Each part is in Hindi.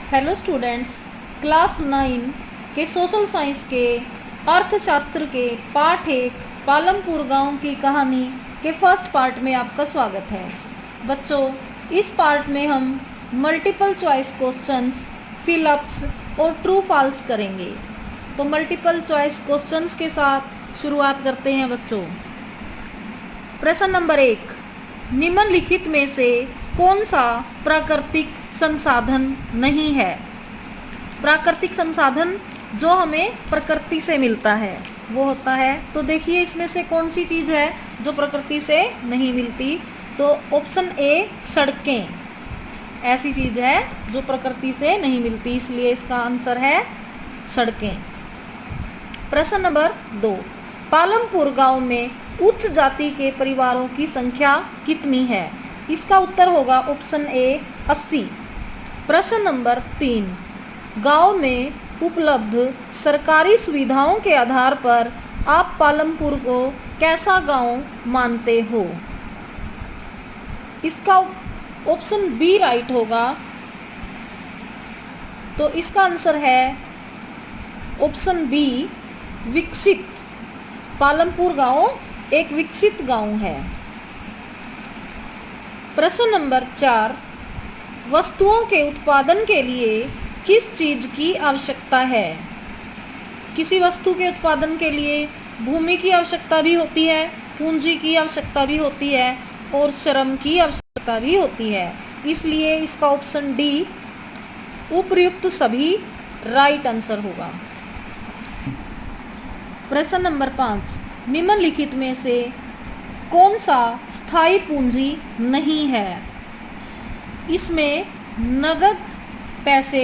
हेलो स्टूडेंट्स, क्लास 9 के सोशल साइंस के अर्थशास्त्र के पाठ 1 पालमपुर गांव की कहानी के फर्स्ट पार्ट में आपका स्वागत है। बच्चों, इस पार्ट में हम मल्टीपल चॉइस क्वेश्चंस, फिलअप्स और ट्रू फॉल्स करेंगे। तो मल्टीपल चॉइस क्वेश्चंस के साथ शुरुआत करते हैं बच्चों। प्रश्न नंबर 1, निम्नलिखित में से कौन सा प्राकृतिक संसाधन नहीं है? प्राकृतिक संसाधन जो हमें प्रकृति से मिलता है वो होता है। तो देखिए इसमें से कौन सी चीज़ है जो प्रकृति से नहीं मिलती। तो ऑप्शन ए, सड़कें ऐसी चीज़ है जो प्रकृति से नहीं मिलती, इसलिए इसका आंसर है सड़कें। प्रश्न नंबर 2, पालमपुर गांव में उच्च जाति के परिवारों की संख्या कितनी है? इसका उत्तर होगा ऑप्शन ए, 80। प्रश्न नंबर 3, गांव में उपलब्ध सरकारी सुविधाओं के आधार पर आप पालमपुर को कैसा गांव मानते हो? इसका ऑप्शन बी राइट होगा। तो इसका आंसर है ऑप्शन बी, विकसित। पालमपुर गांव एक विकसित गांव है। प्रश्न नंबर 4, वस्तुओं के उत्पादन के लिए किस चीज़ की आवश्यकता है? किसी वस्तु के उत्पादन के लिए भूमि की आवश्यकता भी होती है, पूंजी की आवश्यकता भी होती है और श्रम की आवश्यकता भी होती है। इसलिए इसका ऑप्शन डी, उपर्युक्त सभी राइट आंसर होगा। प्रश्न नंबर 5, निम्नलिखित में से कौन सा स्थायी पूंजी नहीं है? इसमें नगद पैसे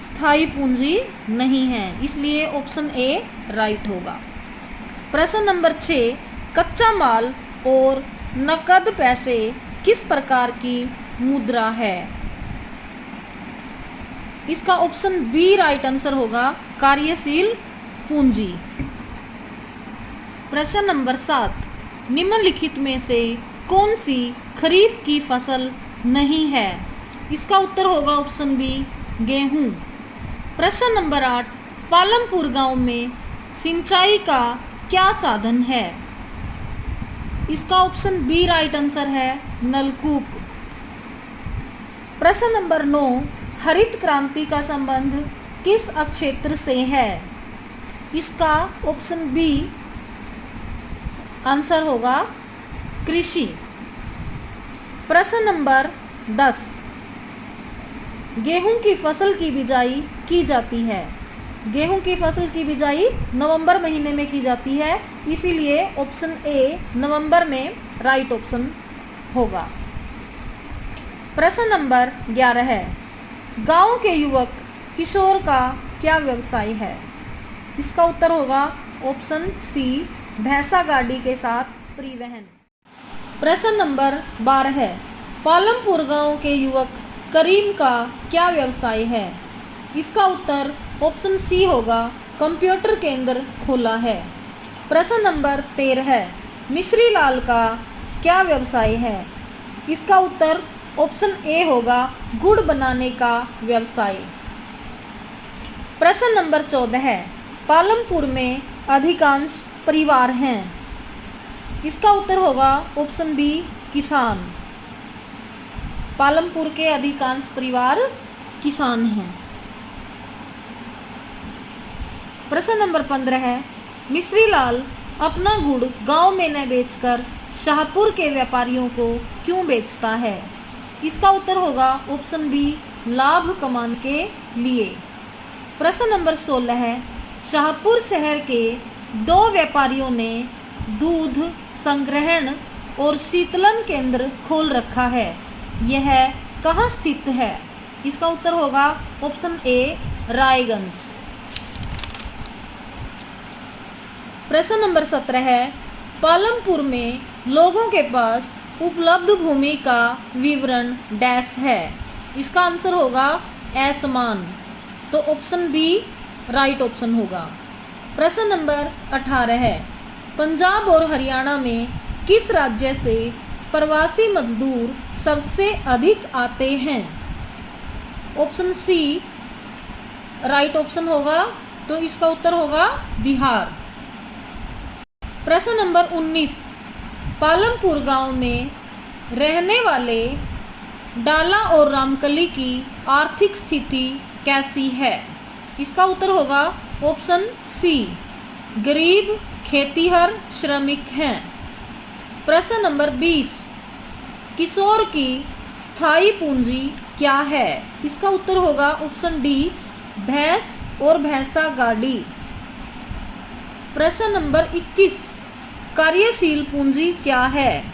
स्थायी पूंजी नहीं है, इसलिए ऑप्शन ए राइट होगा। प्रश्न नंबर 6, कच्चा माल और नकद पैसे किस प्रकार की मुद्रा है? इसका ऑप्शन बी राइट आंसर होगा, कार्यशील पूंजी। प्रश्न नंबर 7, निम्नलिखित में से कौन सी खरीफ की फसल नहीं है? इसका उत्तर होगा ऑप्शन बी, गेहूं। प्रश्न नंबर 8, पालमपुर गांव में सिंचाई का क्या साधन है? इसका ऑप्शन बी राइट आंसर है, नलकूप। प्रश्न नंबर 9, हरित क्रांति का संबंध किस क्षेत्र से है? इसका ऑप्शन बी आंसर होगा, कृषि। प्रश्न नंबर 10, गेहूं की फसल की बिजाई की जाती है। गेहूं की फसल की बिजाई नवंबर महीने में की जाती है, इसीलिए ऑप्शन ए नवंबर में राइट ऑप्शन होगा। प्रश्न नंबर 11 है, गांव के युवक किशोर का क्या व्यवसाय है? इसका उत्तर होगा ऑप्शन सी, भैंसा गाड़ी के साथ परिवहन। प्रश्न नंबर 12 है, पालमपुर गांव के युवक करीम का क्या व्यवसाय है? इसका उत्तर ऑप्शन सी होगा, कंप्यूटर केंद्र खोला है। प्रश्न नंबर 13 है, मिश्री लाल का क्या व्यवसाय है? इसका उत्तर ऑप्शन ए होगा, गुड़ बनाने का व्यवसाय। प्रश्न नंबर 14 है, पालमपुर में अधिकांश परिवार हैं। इसका उत्तर होगा ऑप्शन बी, किसान। पालमपुर के अधिकांश परिवार किसान हैं। प्रश्न नंबर 15 है, मिश्री लाल अपना गुड़ गांव में न बेचकर शाहपुर के व्यापारियों को क्यों बेचता है? इसका उत्तर होगा ऑप्शन बी, लाभ कमाने के लिए। प्रश्न नंबर 16 है, शाहपुर शहर के 2 व्यापारियों ने दूध संग्रहण और शीतलन केंद्र खोल रखा है, यह कहाँ स्थित है? इसका उत्तर होगा ऑप्शन ए, रायगंज। प्रश्न नंबर 17 है, पालमपुर में लोगों के पास उपलब्ध भूमि का विवरण डैश है। इसका आंसर होगा असमान। तो ऑप्शन बी राइट ऑप्शन होगा। प्रश्न नंबर 18 है, पंजाब और हरियाणा में किस राज्य से प्रवासी मजदूर सबसे अधिक आते हैं? ऑप्शन सी, राइट ऑप्शन होगा, तो इसका उत्तर होगा बिहार। प्रश्न नंबर 19, पालमपुर गांव में रहने वाले डाला और रामकली की आर्थिक स्थिति कैसी है? इसका उत्तर होगा ऑप्शन सी, गरीब खेतीहर श्रमिक हैं। प्रश्न नंबर 20, किशोर की स्थायी पूंजी क्या है? इसका उत्तर होगा ऑप्शन डी, भैंस और भैंसा गाड़ी। प्रश्न नंबर 21, कार्यशील पूंजी क्या है?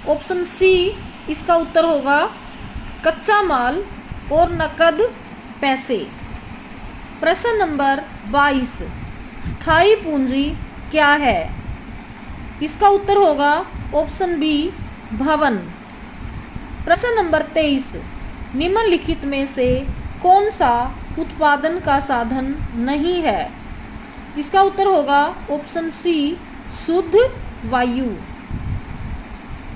ऑप्शन सी, इसका उत्तर होगा कच्चा माल और नकद पैसे। प्रश्न नंबर 22, स्थायी पूंजी क्या है? इसका उत्तर होगा ऑप्शन बी, भवन। प्रश्न नंबर 23, निम्नलिखित में से कौन सा उत्पादन का साधन नहीं है? इसका उत्तर होगा ऑप्शन सी, शुद्ध वायु।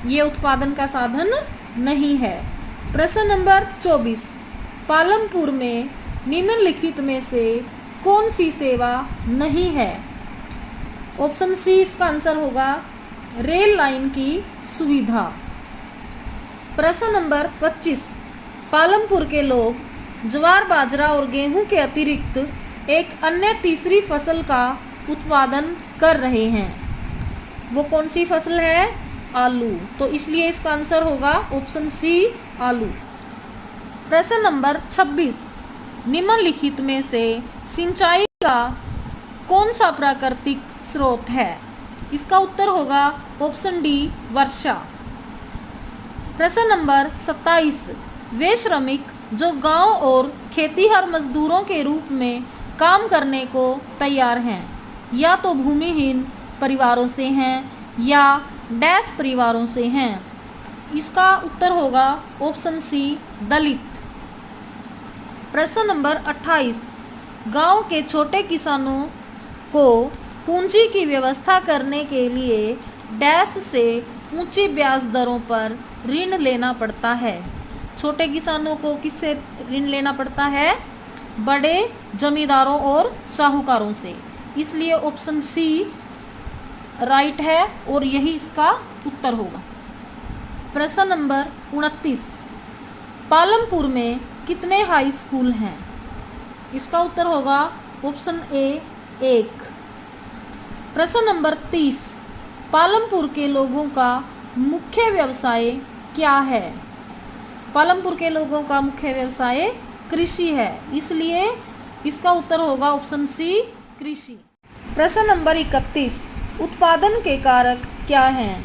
ये उत्पादन का साधन नहीं है। प्रश्न नंबर 24, पालमपुर में निम्नलिखित में से कौन सी सेवा नहीं है? ऑप्शन सी, इसका आंसर होगा रेल लाइन की सुविधा। प्रश्न नंबर 25, पालमपुर के लोग ज्वार बाजरा और गेहूं के अतिरिक्त एक अन्य तीसरी फसल का उत्पादन कर रहे हैं। वो कौन सी फसल है? आलू। तो इसलिए इसका आंसर होगा ऑप्शन सी, आलू। प्रश्न नंबर 26, निम्नलिखित में से सिंचाई का कौन सा प्राकृतिक स्रोत है? इसका उत्तर होगा ऑप्शन डी, वर्षा। प्रश्न नंबर 27, वे श्रमिक जो गांव और खेतीहर मजदूरों के रूप में काम करने को तैयार हैं, या तो भूमिहीन परिवारों से हैं या डैश परिवारों से हैं। इसका उत्तर होगा ऑप्शन सी, दलित। प्रश्न नंबर 28, गांव के छोटे किसानों को पूंजी की व्यवस्था करने के लिए डैश से ऊंची ब्याज दरों पर ऋण लेना पड़ता है। छोटे किसानों को किससे ऋण लेना पड़ता है? बड़े जमींदारों और साहूकारों से। इसलिए ऑप्शन सी राइट है और यही इसका उत्तर होगा। प्रश्न नंबर 29, पालमपुर में कितने हाई स्कूल हैं? इसका उत्तर होगा ऑप्शन ए, 1। प्रश्न नंबर 30, पालमपुर के लोगों का मुख्य व्यवसाय क्या है? पालमपुर के लोगों का मुख्य व्यवसाय कृषि है, इसलिए इसका उत्तर होगा ऑप्शन सी, कृषि। प्रश्न नंबर 31, उत्पादन के कारक क्या हैं?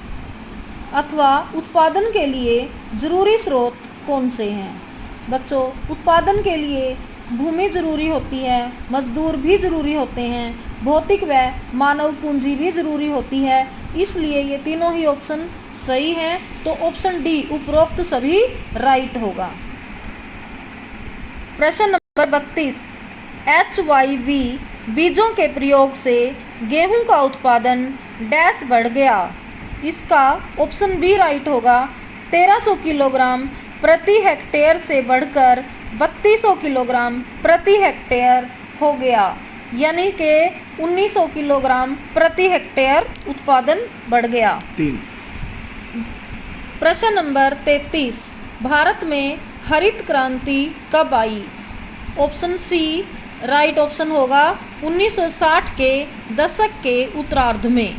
अथवा उत्पादन के लिए जरूरी स्रोत कौन से हैं? बच्चों, उत्पादन के लिए भूमि जरूरी होती है, मजदूर भी जरूरी होते हैं, भौतिक व मानव पूंजी भी जरूरी होती है। इसलिए ये तीनों ही ऑप्शन सही हैं, तो ऑप्शन डी, उपरोक्त सभी राइट होगा। प्रश्न नंबर 32, HYV बीजों के प्रयोग से गेहूं का उत्पादन डैश बढ़ गया। इसका ऑप्शन बी राइट होगा, 1300 किलोग्राम प्रति हेक्टेयर से बढ़कर 3200 किलोग्राम प्रति हेक्टेयर हो गया, यानी कि 1900 किलोग्राम प्रति हेक्टेयर उत्पादन बढ़ गया। 3। प्रश्न नंबर 33, भारत में हरित क्रांति कब आई? ऑप्शन सी राइट ऑप्शन होगा 1960 के दशक के उत्तरार्ध में।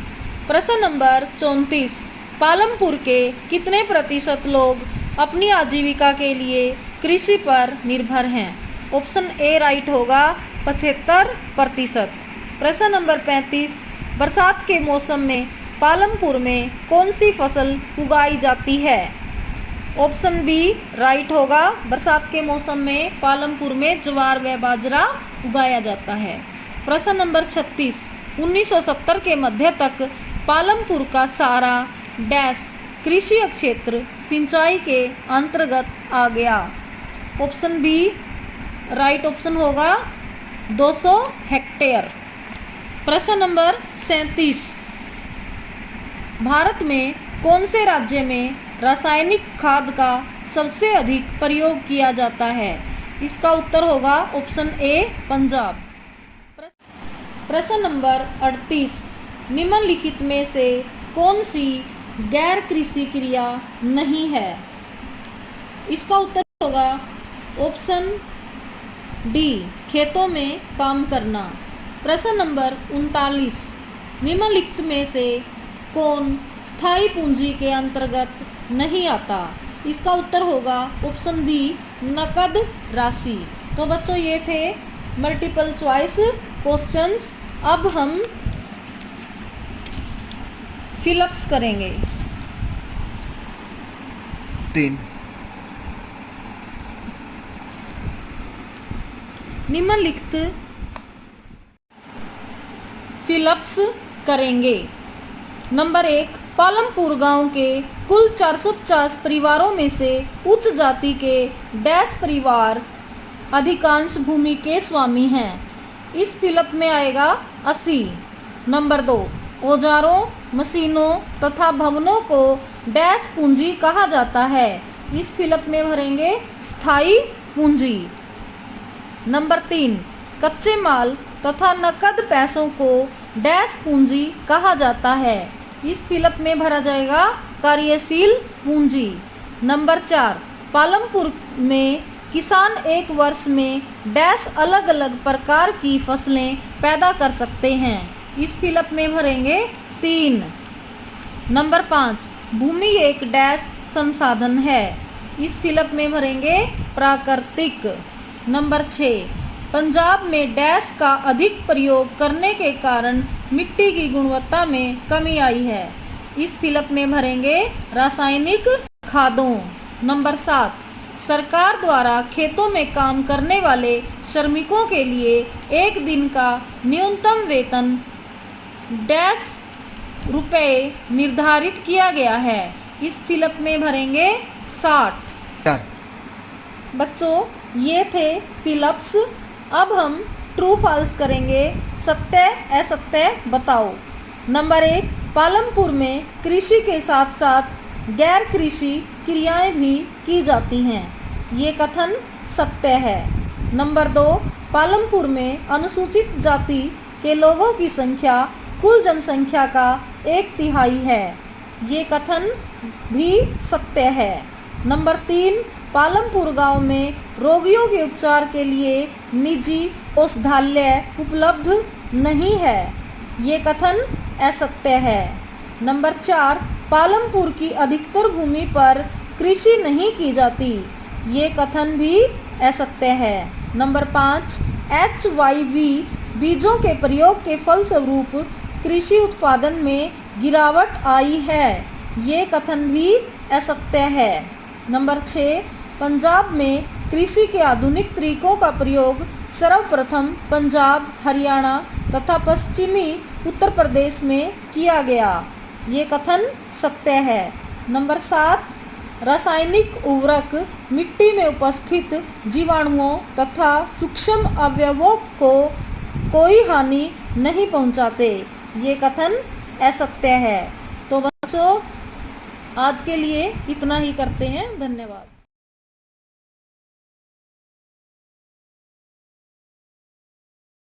प्रश्न नंबर 34, पालमपुर के कितने प्रतिशत लोग अपनी आजीविका के लिए कृषि पर निर्भर हैं? ऑप्शन ए राइट होगा 75%। प्रश्न नंबर 35, बरसात के मौसम में पालमपुर में कौन सी फसल उगाई जाती है? ऑप्शन बी राइट होगा, बरसात के मौसम में पालमपुर में ज्वार व बाजरा उगाया जाता है। प्रश्न नंबर 36, 1970 के मध्य तक पालमपुर का सारा डैश कृषि क्षेत्र सिंचाई के अंतर्गत आ गया। ऑप्शन बी राइट ऑप्शन होगा 200 हेक्टेयर। प्रश्न नंबर 37, भारत में कौन से राज्य में रासायनिक खाद का सबसे अधिक प्रयोग किया जाता है? इसका उत्तर होगा ऑप्शन ए पंजाब। प्रश्न नंबर 38, निम्नलिखित में से कौन सी गैर कृषि क्रिया नहीं है? इसका उत्तर होगा ऑप्शन डी खेतों में काम करना। प्रश्न नंबर 39, निम्नलिखित में से कौन स्थायी पूंजी के अंतर्गत नहीं आता? इसका उत्तर होगा ऑप्शन बी नकद राशि। तो बच्चों ये थे मल्टीपल चॉइस क्वेश्चंस। अब हम फिलअप्स करेंगे। 3 निम्नलिखित फिलअप्स करेंगे। नंबर 1, पालमपुर गांव के कुल 450 परिवारों में से उच्च जाति के डैश परिवार अधिकांश भूमि के स्वामी हैं। इस फिलअप में आएगा 80। नंबर 2, औजारों, मशीनों तथा भवनों को डैश पूंजी कहा जाता है। इस फिलअप में भरेंगे स्थायी पूंजी। नंबर 3, कच्चे माल तथा नकद पैसों को डैश पूंजी कहा जाता है। इस फिलअप में भरा जाएगा कार्यशील पूंजी। नंबर 4, पालमपुर में किसान एक वर्ष में डैश अलग अलग प्रकार की फसलें पैदा कर सकते हैं। इस फिलअप में भरेंगे 3। नंबर 5, भूमि एक डैश संसाधन है। इस फिलअप में भरेंगे प्राकृतिक। नंबर 6, पंजाब में डैश का अधिक प्रयोग करने के कारण मिट्टी की गुणवत्ता में कमी आई है। इस फिलअप में भरेंगे रासायनिक खादों। नंबर 7, सरकार द्वारा खेतों में काम करने वाले श्रमिकों के लिए एक दिन का न्यूनतम वेतन डैश रुपए निर्धारित किया गया है। इस फिलअप में भरेंगे 60। बच्चों ये थे फिलअप्स। अब हम ट्रू फॉल्स करेंगे। सत्य असत्य बताओ। नंबर 1, पालमपुर में कृषि के साथ साथ गैर कृषि क्रियाएं भी की जाती हैं। ये कथन सत्य है। नंबर 2, पालमपुर में अनुसूचित जाति के लोगों की संख्या कुल जनसंख्या का 1/3 है। ये कथन भी सत्य है। नंबर 3, पालमपुर गांव में रोगियों के उपचार के लिए निजी औषधालय उपलब्ध नहीं है। ये कथन असत्य है। नंबर 4, पालमपुर की अधिकतर भूमि पर कृषि नहीं की जाती। ये कथन भी असत्य है। नंबर 5, HYV बीजों के प्रयोग के फलस्वरूप कृषि उत्पादन में गिरावट आई है। ये कथन भी असत्य है। नंबर 6, पंजाब में कृषि के आधुनिक तरीकों का प्रयोग सर्वप्रथम पंजाब, हरियाणा तथा पश्चिमी उत्तर प्रदेश में किया गया। ये कथन सत्य है। नंबर 7, रासायनिक उर्वरक मिट्टी में उपस्थित जीवाणुओं तथा सूक्ष्म अवयवों को कोई हानि नहीं पहुंचाते। ये कथन असत्य है। तो बच्चों आज के लिए इतना ही करते हैं। धन्यवाद।